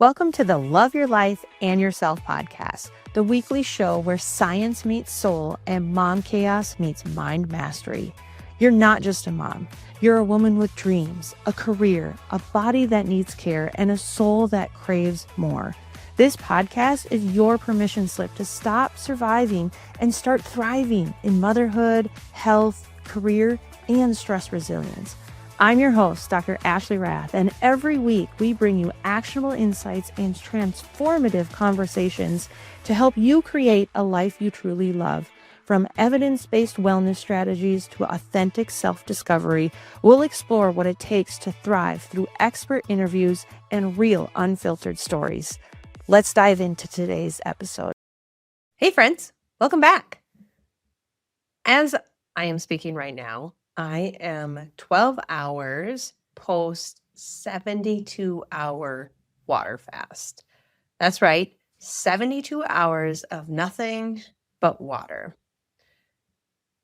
Welcome to the Love Your Life and Yourself podcast, the weekly show where science meets soul and mom chaos meets mind mastery. You're not just a mom. You're a woman with dreams, a career, a body that needs care, and a soul that craves more. This podcast is your permission slip to stop surviving and start thriving in motherhood, health, career, and stress resilience. I'm your host, Dr. Ashley Rath, and every week we bring you actionable insights and transformative conversations to help you create a life you truly love. From evidence-based wellness strategies to authentic self-discovery, we'll explore what it takes to thrive through expert interviews and real unfiltered stories. Let's dive into today's episode. Hey friends, welcome back. As I am speaking right now, I am 12 hours post 72-hour water fast. That's right, 72 hours of nothing but water.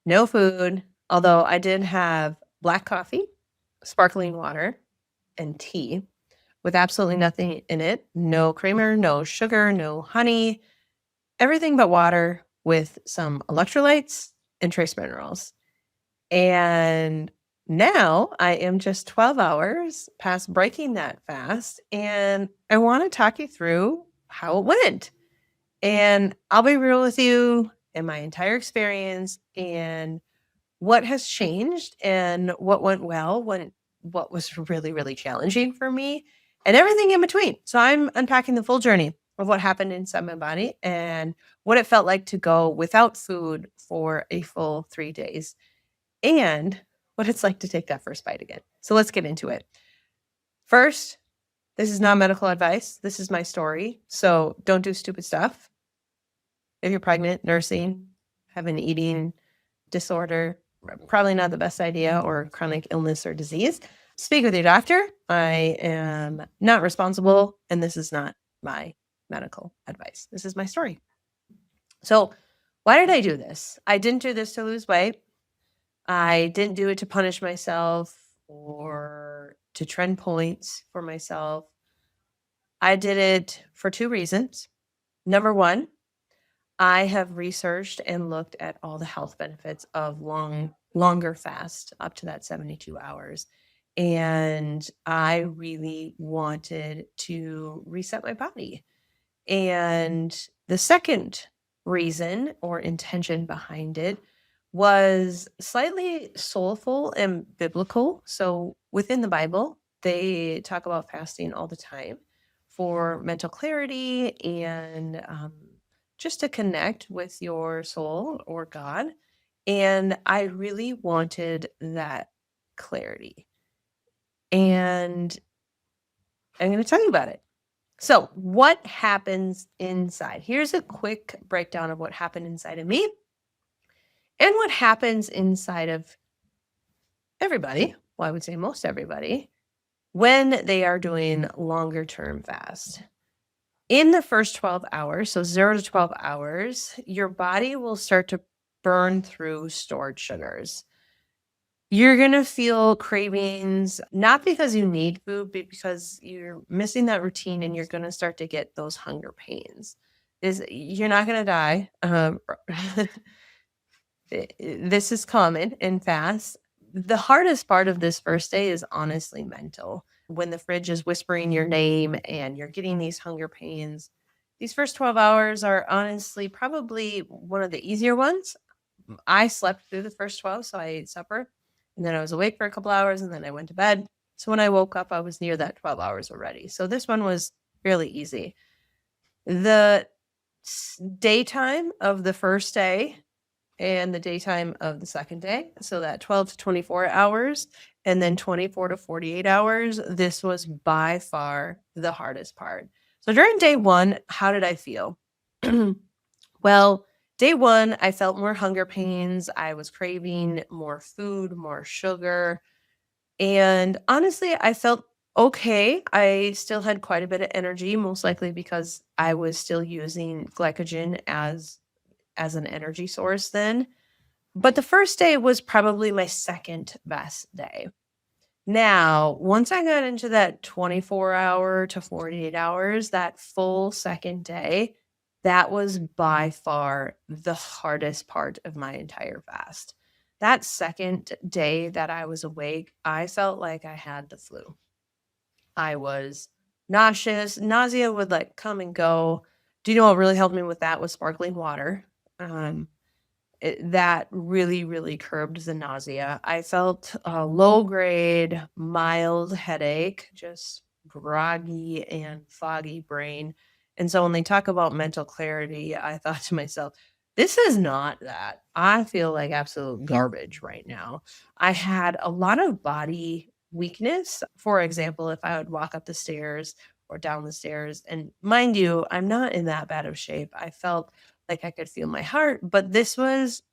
No food, although I did have black coffee, sparkling water, and tea with absolutely nothing in it. No creamer, no sugar, no honey, everything but water with some electrolytes and trace minerals. And now I am just 12 hours past breaking that fast, and I want to talk you through how it went. And I'll be real with you and my entire experience and what has changed and what went well, what was really, really challenging for me, and everything in between. So I'm unpacking the full journey of what happened inside my body and what it felt like to go without food for a full 3 days. And what it's like to take that first bite again. So let's get into it. First, this is not medical advice. This is my story. So don't do stupid stuff. If you're pregnant, nursing, have an eating disorder, probably not the best idea, or chronic illness or disease, speak with your doctor. I am not responsible, and this is not my medical advice. This is my story. So why did I do this? I didn't do this to lose weight. I didn't do it to punish myself or to trend points for myself. I did it for two reasons. Number one, I have researched and looked at all the health benefits of longer fast up to that 72 hours. And I really wanted to reset my body. And the second reason or intention behind it was slightly soulful and biblical. So within the Bible, they talk about fasting all the time for mental clarity and just to connect with your soul or God. And I really wanted that clarity. And I'm going to tell you about it. So what happens inside? Here's a quick breakdown of what happened inside of me and what happens inside of everybody, well, I would say most everybody, when they are doing longer term fast. In the first 12 hours, so 0 to 12 hours, your body will start to burn through stored sugars. You're going to feel cravings, not because you need food, but because you're missing that routine and you're going to start to get those hunger pains. You're not going to die. This is common in fast. The hardest part of this first day is honestly mental. When the fridge is whispering your name and you're getting these hunger pains, these first 12 hours are honestly probably one of the easier ones. I slept through the first 12, so I ate supper. And then I was awake for a couple hours and then I went to bed. So when I woke up, I was near that 12 hours already. So this one was really easy. The daytime of the first day and the daytime of the second day, so that 12 to 24 hours and then 24 to 48 hours, this was by far the hardest part. So during day one, how did I feel? Well, day one, I felt more hunger pains. I was craving more food, more sugar. And honestly, I felt okay. I still had quite a bit of energy, most likely because I was still using glycogen as an energy source then. But the first day was probably my second best day. Now, once I got into that 24-hour to 48 hours, that full second day, that was by far the hardest part of my entire fast. That second day that I was awake, I felt like I had the flu. I was nauseous. Nausea would like come and go. Do you know what really helped me with that was sparkling water? Um, that really, really curbed the nausea. I felt a low grade, mild headache, just groggy and foggy brain. And so when they talk about mental clarity, I thought to myself, this is not that. I feel like absolute garbage right now. I had a lot of body weakness. For example, if I would walk up the stairs or down the stairs, and mind you, I'm not in that bad of shape. I felt like I could feel my heart, but this was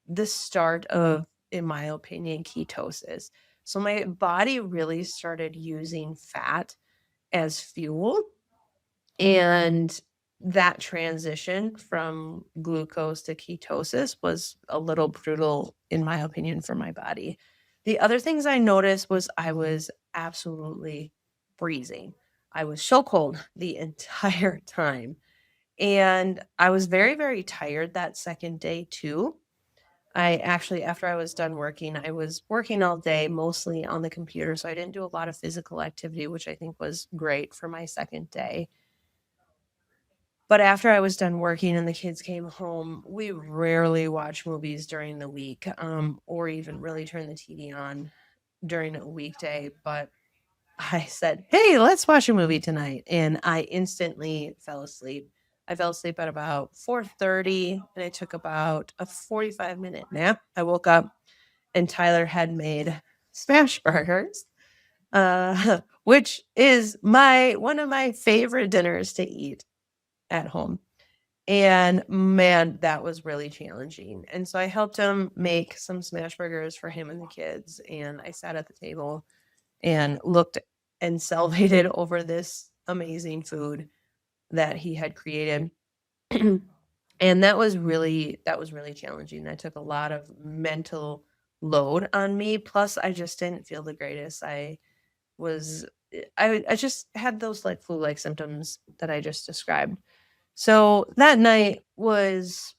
the start of, in my opinion, ketosis. So my body really started using fat as fuel. And that transition from glucose to ketosis was a little brutal, in my opinion, for my body. The other things I noticed was I was absolutely freezing. I was so cold the entire time. And I was very, very tired that second day too. I actually, after I was done working, I was working all day, mostly on the computer. So I didn't do a lot of physical activity, which I think was great for my second day. But after I was done working and the kids came home, we rarely watch movies during the week, or even really turn the TV on during a weekday. But I said, "Hey, let's watch a movie tonight." And I instantly fell asleep. I fell asleep at about 4:30 and I took about a 45-minute nap. I woke up and Tyler had made smash burgers, which is my one of my favorite dinners to eat at home. And man, that was really challenging. And so I helped him make some smash burgers for him and the kids. And I sat at the table and looked and salivated over this amazing food that he had created. And that was really challenging. That took a lot of mental load on me. Plus, I just didn't feel the greatest. Was I just had those like flu-like symptoms that I just described. So that night was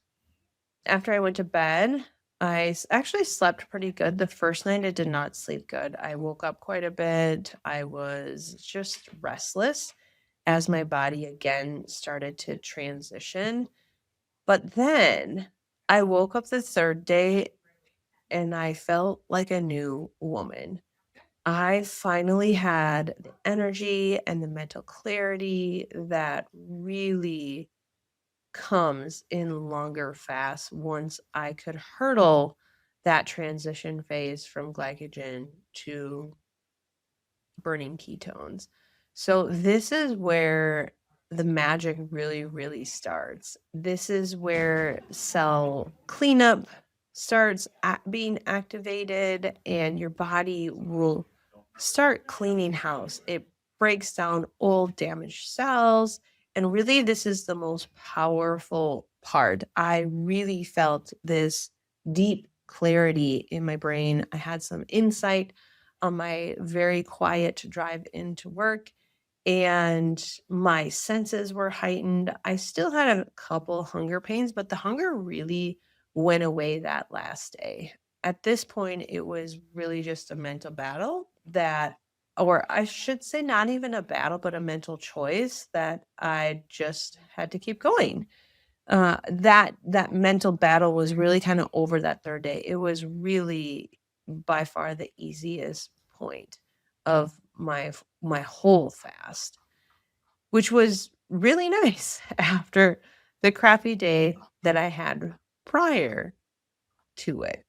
after I went to bed. Actually slept pretty good. The first night I did not sleep good. I woke up quite a bit. I was just restless as my body again started to transition. But then I woke up the third day and I felt like a new woman. I finally had the energy and the mental clarity that really comes in longer fasts once I could hurdle that transition phase from glycogen to burning ketones. So this is where the magic really, really starts. This is where cell cleanup starts being activated, and your body will start cleaning house. It breaks down old damaged cells. And really, this is the most powerful part. I really felt this deep clarity in my brain. I had some insight on my very quiet drive into work, and my senses were heightened. I still had a couple hunger pains, but the hunger really went away that last day. At this point, it was really just a mental battle that, or I should say, not even a battle, but a mental choice that I just had to keep going. That mental battle was really kind of over that third day. It was really by far the easiest point of my whole fast, which was really nice after the crappy day that I had prior to it.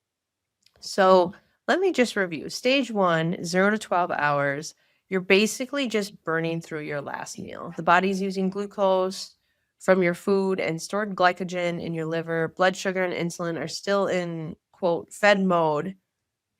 So let me just review. Stage 1, 0 to 12 hours. You're basically just burning through your last meal. The body's using glucose from your food and stored glycogen in your liver. Blood sugar and insulin are still in, quote, fed mode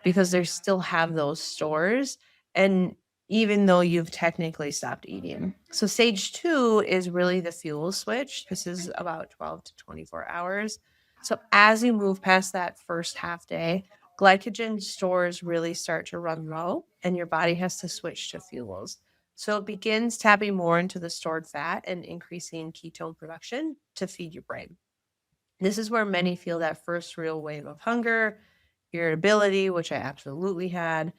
because they still have those stores. And even though you've technically stopped eating. So stage 2 is really the fuel switch. This is about 12 to 24 hours. So as you move past that first half day, glycogen stores really start to run low and your body has to switch to fuels. So it begins tapping more into the stored fat and increasing ketone production to feed your brain. This is where many feel that first real wave of hunger, irritability, which I absolutely had,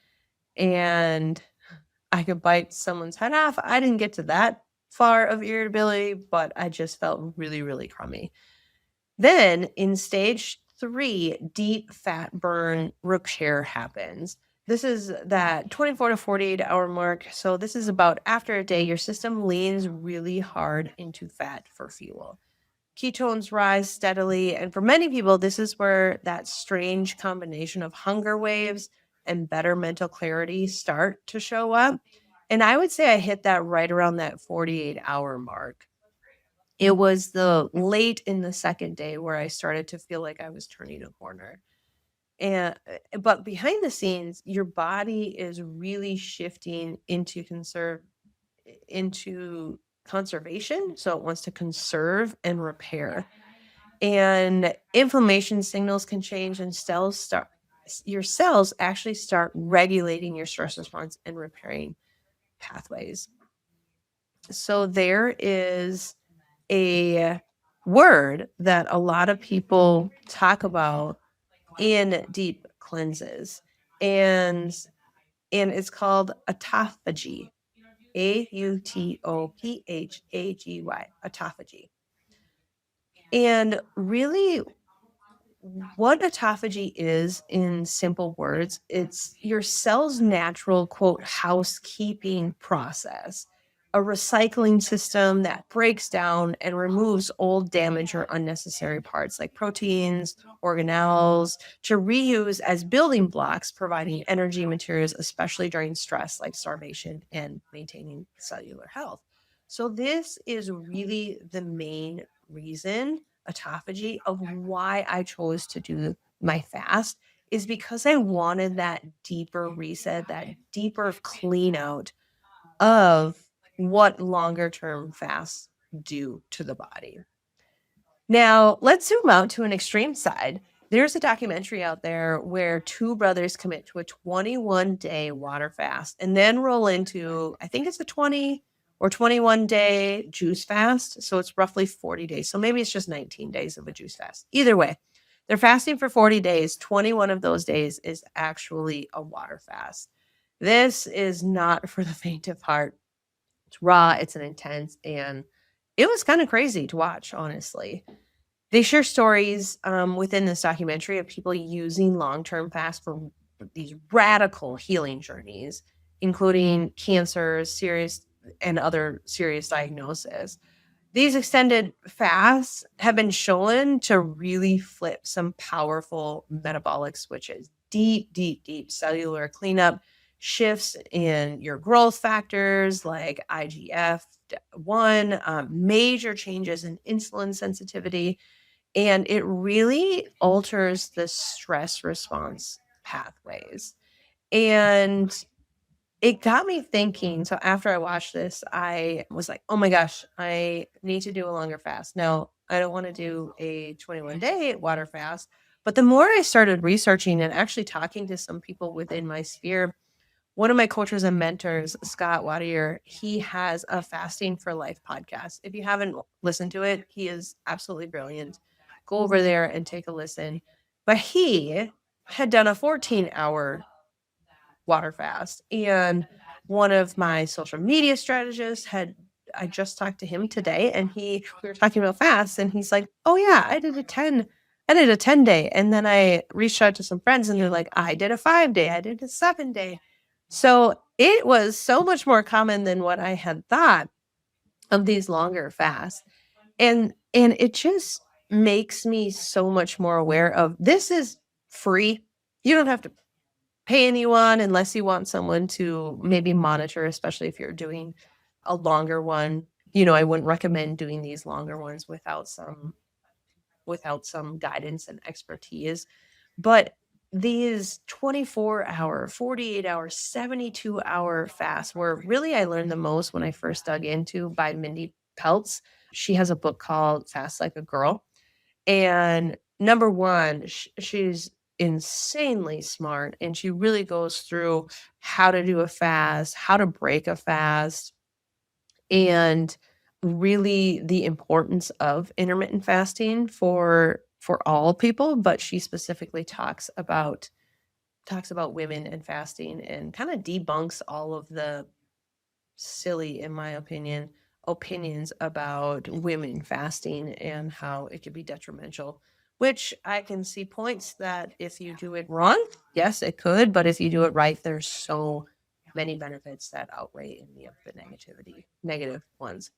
and I could bite someone's head off. I didn't get to that far of irritability, but I just felt really, really crummy. Then in stage 3, deep fat burn repair happens. This is that 24 to 48 hour mark. So this is about after a day, your system leans really hard into fat for fuel. Ketones rise steadily. And for many people, this is where that strange combination of hunger waves and better mental clarity start to show up. And I would say I hit that right around that 48-hour mark. It was the late in the second day where I started to feel like I was turning a corner. And but behind the scenes, your body is really shifting into conservation. So it wants to conserve and repair. And inflammation signals can change and your cells actually start regulating your stress response and repairing pathways. So there is a word that a lot of people talk about in deep cleanses, and it's called autophagy. autophagy, autophagy. And really, what autophagy is in simple words, it's your cell's natural, quote, housekeeping process, a recycling system that breaks down and removes old, damaged, or unnecessary parts like proteins, organelles, to reuse as building blocks, providing energy materials, especially during stress like starvation and maintaining cellular health. So, this is really the main reason autophagy of why I chose to do my fast is because I wanted that deeper reset, that deeper clean out of what longer term fasts do to the body. Now, let's zoom out to an extreme side. There's a documentary out there where two brothers commit to a 21-day water fast and then roll into, I think it's a 20 or 21-day juice fast. So it's roughly 40 days. So maybe it's just 19 days of a juice fast. Either way, they're fasting for 40 days. 21 of those days is actually a water fast. This is not for the faint of heart. It's raw, it's an intense, and it was kind of crazy to watch, honestly. They share stories within this documentary of people using long-term fast for these radical healing journeys, including cancer, serious and other serious diagnoses. These extended fasts have been shown to really flip some powerful metabolic switches, deep, deep, deep cellular cleanup, shifts in your growth factors like IGF-1, major changes in insulin sensitivity, and it really alters the stress response pathways. And it got me thinking. So after I watched this, I was like, oh my gosh, I need to do a longer fast. Now, I don't want to do a 21-day water fast. But the more I started researching and actually talking to some people within my sphere, one of my coaches and mentors, Scott Wadier, he has a Fasting for Life podcast. If you haven't listened to it, he is absolutely brilliant. Go over there and take a listen. But he had done a 14-hour water fast. And one of my social media strategists I just talked to him today and we were talking about fasts and he's like, oh yeah, I did a 10 day. And then I reached out to some friends and they're like, I did a 5 day, I did a 7 day. So it was so much more common than what I had thought of these longer fasts. And it just makes me so much more aware of this is free. You don't have to pay anyone unless you want someone to maybe monitor, especially if you're doing a longer one. I wouldn't recommend doing these longer ones without some guidance and expertise. But these 24-hour, 48-hour, 72-hour fasts were really I learned the most when I first dug into by Mindy Peltz. She has a book called Fast Like a Girl. And number one, she's insanely smart, and she really goes through how to do a fast, how to break a fast, and really the importance of intermittent fasting for all people, but she specifically talks about women and fasting and kind of debunks all of the silly, in my opinion, opinions about women fasting and how it could be detrimental. Which I can see points that if you do it wrong, yes, it could, but if you do it right, there's so many benefits that outweigh any of the negative ones.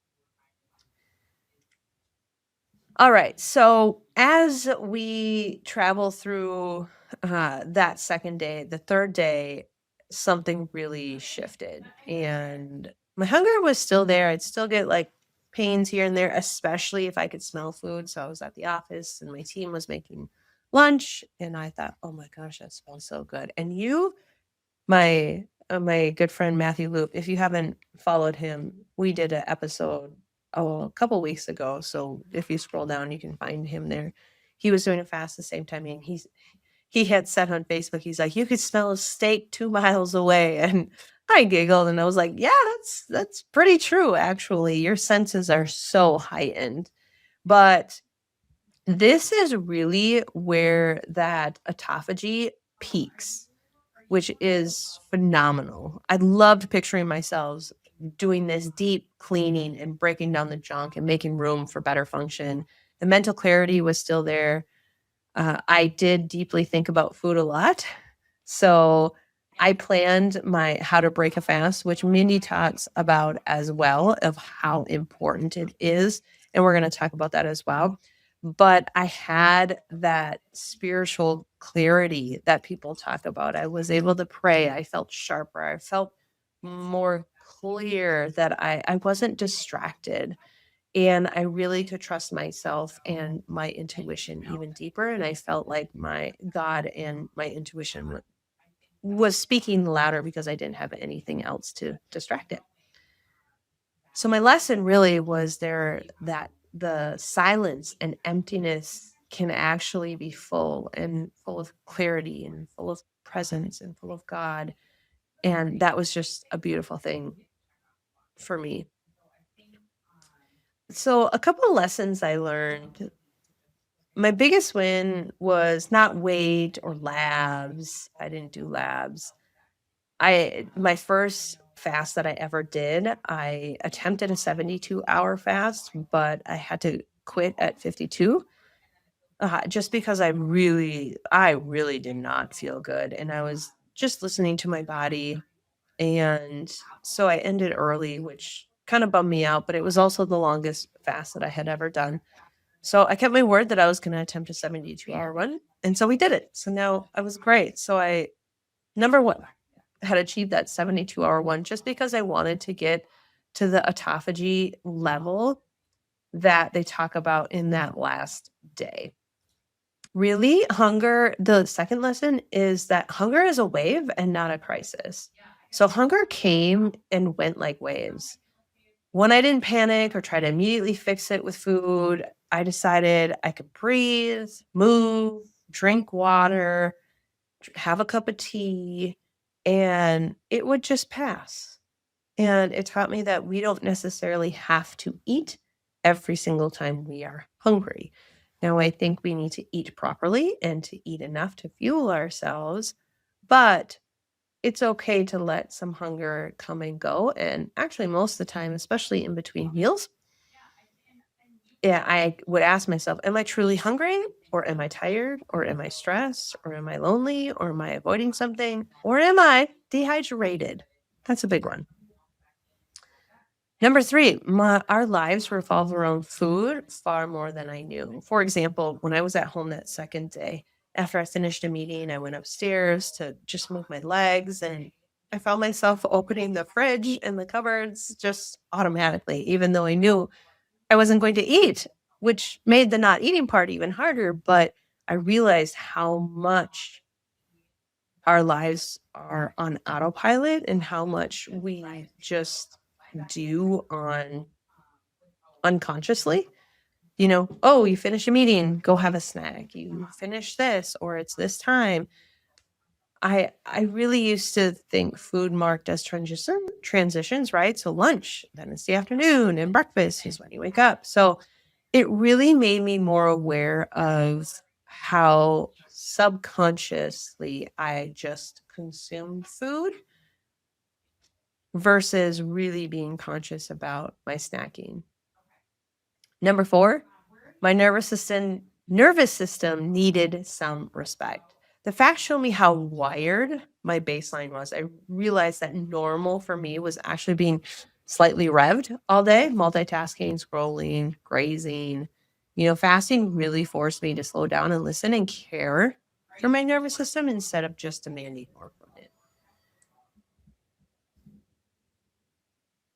All right. So as we travel through that second day, the third day, something really shifted. And my hunger was still there. I'd still get like pains here and there, especially if I could smell food. So I was at the office and my team was making lunch. And I thought, oh my gosh, that smells so good. And my good friend Matthew Loop, if you haven't followed him, we did an episode a couple weeks ago. So if you scroll down, you can find him there. He was doing a fast the same time, and he had said on Facebook, he's like, you could smell a steak 2 miles away, and I giggled and I was like, yeah, that's pretty true. Actually, your senses are so heightened, but this is really where that autophagy peaks, which is phenomenal. I loved picturing myself doing this deep cleaning and breaking down the junk and making room for better function. The mental clarity was still there. I did deeply think about food a lot. So I planned my how to break a fast, which Mindy talks about as well, of how important it is. And we're going to talk about that as well. But I had that spiritual clarity that people talk about. I was able to pray. I felt sharper. I felt more clear that I wasn't distracted, and I really could trust myself and my intuition even deeper. And I felt like my God and my intuition was speaking louder because I didn't have anything else to distract it. So my lesson really was there that the silence and emptiness can actually be full and full of clarity and full of presence and full of God. And that was just a beautiful thing for me. So a couple of lessons I learned. My biggest win was not weight or labs. I didn't do labs. I my first fast that I ever did, I attempted a 72-hour fast, but I had to quit at 52. Just because I really did not feel good, and I was just listening to my body, and so I ended early, which kind of bummed me out, but it was also the longest fast that I had ever done. So I kept my word that I was going to attempt a 72-hour run. And so we did it. So now I was great. So number one, had achieved that 72-hour one just because I wanted to get to the autophagy level that they talk about in that last day. Really, the second lesson is that hunger is a wave and not a crisis. So hunger came and went like waves. When I didn't panic or try to immediately fix it with food, I decided I could breathe, move, drink water, have a cup of tea, and it would just pass. And it taught me that we don't necessarily have to eat every single time we are hungry. Now, I think we need to eat properly and to eat enough to fuel ourselves, but it's okay to let some hunger come and go. And actually, most of the time, especially in between meals, yeah, I would ask myself, am I truly hungry? Or am I tired? Or am I stressed? Or am I lonely? Or am I avoiding something? Or am I dehydrated? That's a big one. Number three, our lives revolve around food far more than I knew. For example, when I was at home that second day, after I finished a meeting, I went upstairs to just move my legs, and I found myself opening the fridge and the cupboards just automatically, even though I knew I wasn't going to eat, which made the not eating part even harder. But I realized how much our lives are on autopilot and how much we just do on unconsciously. Oh, you finish a meeting, go have a snack. You finish this, or it's this time. I really used to think food marked as transitions, right? So lunch, then it's the afternoon, and breakfast is when you wake up. So it really made me more aware of how subconsciously I just consumed food versus really being conscious about my snacking. Number 4, my nervous system needed some respect. The facts show me how wired my baseline was. I realized that normal for me was actually being slightly revved all day, multitasking, scrolling, grazing. Fasting really forced me to slow down and listen and care for my nervous system instead of just demanding more from it.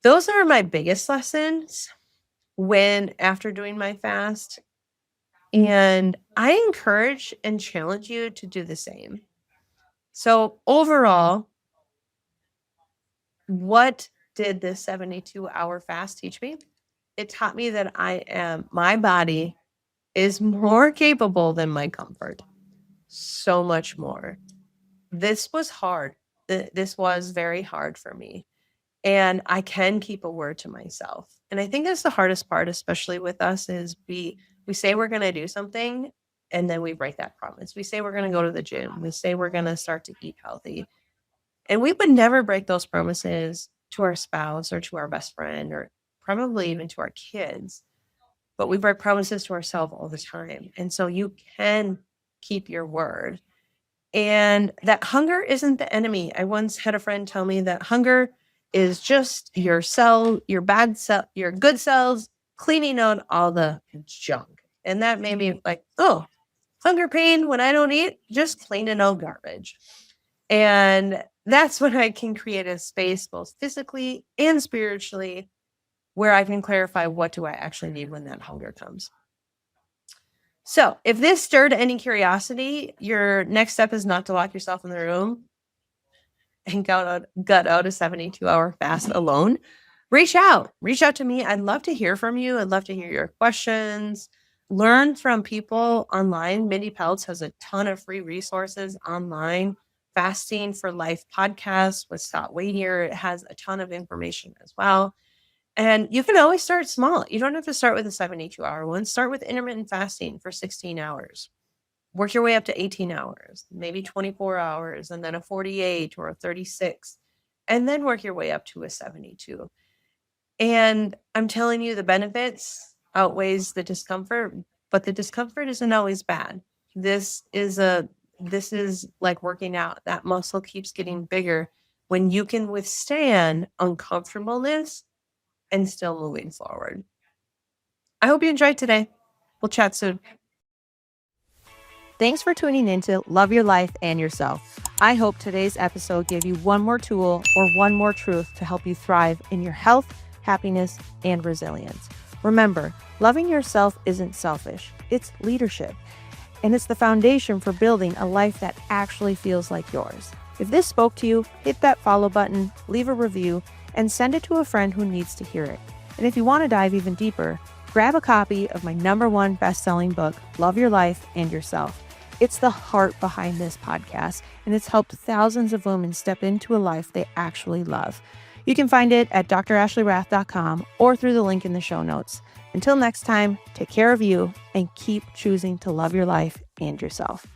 Those are my biggest lessons when after doing my fast. And I encourage and challenge you to do the same. So, overall, what did this 72-hour fast teach me? It taught me that my body is more capable than my comfort. So much more. This was hard. This was very hard for me. And I can keep a word to myself. And I think that's the hardest part, especially with us, is we say we're going to do something and then we break that promise. We say we're going to go to the gym. We say we're going to start to eat healthy. And we would never break those promises to our spouse or to our best friend or probably even to our kids. But we break promises to ourselves all the time. And so you can keep your word. And that hunger isn't the enemy. I once had a friend tell me that hunger is just your good cells cleaning out all the junk. And that made me like, oh, hunger pain when I don't eat, just cleaning out garbage. And that's when I can create a space both physically and spiritually where I can clarify what do I actually need when that hunger comes. So if this stirred any curiosity, your next step is not to lock yourself in the room and gut out a 72-hour fast alone. Reach out to me. I'd love to hear from you. I'd love to hear your questions. Learn from people online. Mindy Peltz has a ton of free resources online. Fasting for Life podcast with Scott Wade It has a ton of information as well. And you can always start small. You don't have to start with a 72-hour one. Start with intermittent fasting for 16 hours. Work your way up to 18 hours, maybe 24 hours, and then a 48 or a 36, and then work your way up to a 72. And I'm telling you, the benefits outweighs the discomfort, but the discomfort isn't always bad. This is like working out. That muscle keeps getting bigger when you can withstand uncomfortableness and still moving forward. I hope you enjoyed today. We'll chat soon. Thanks for tuning in to Love Your Life and Yourself. I hope today's episode gave you one more tool or one more truth to help you thrive in your health, happiness, and resilience. Remember, loving yourself isn't selfish, it's leadership. And it's the foundation for building a life that actually feels like yours. If this spoke to you, hit that follow button, leave a review, and send it to a friend who needs to hear it. And if you want to dive even deeper, grab a copy of my #1 best-selling book, Love Your Life and Yourself. It's the heart behind this podcast, and it's helped thousands of women step into a life they actually love. You can find it at drashleyrath.com or through the link in the show notes. Until next time, take care of you and keep choosing to love your life and yourself.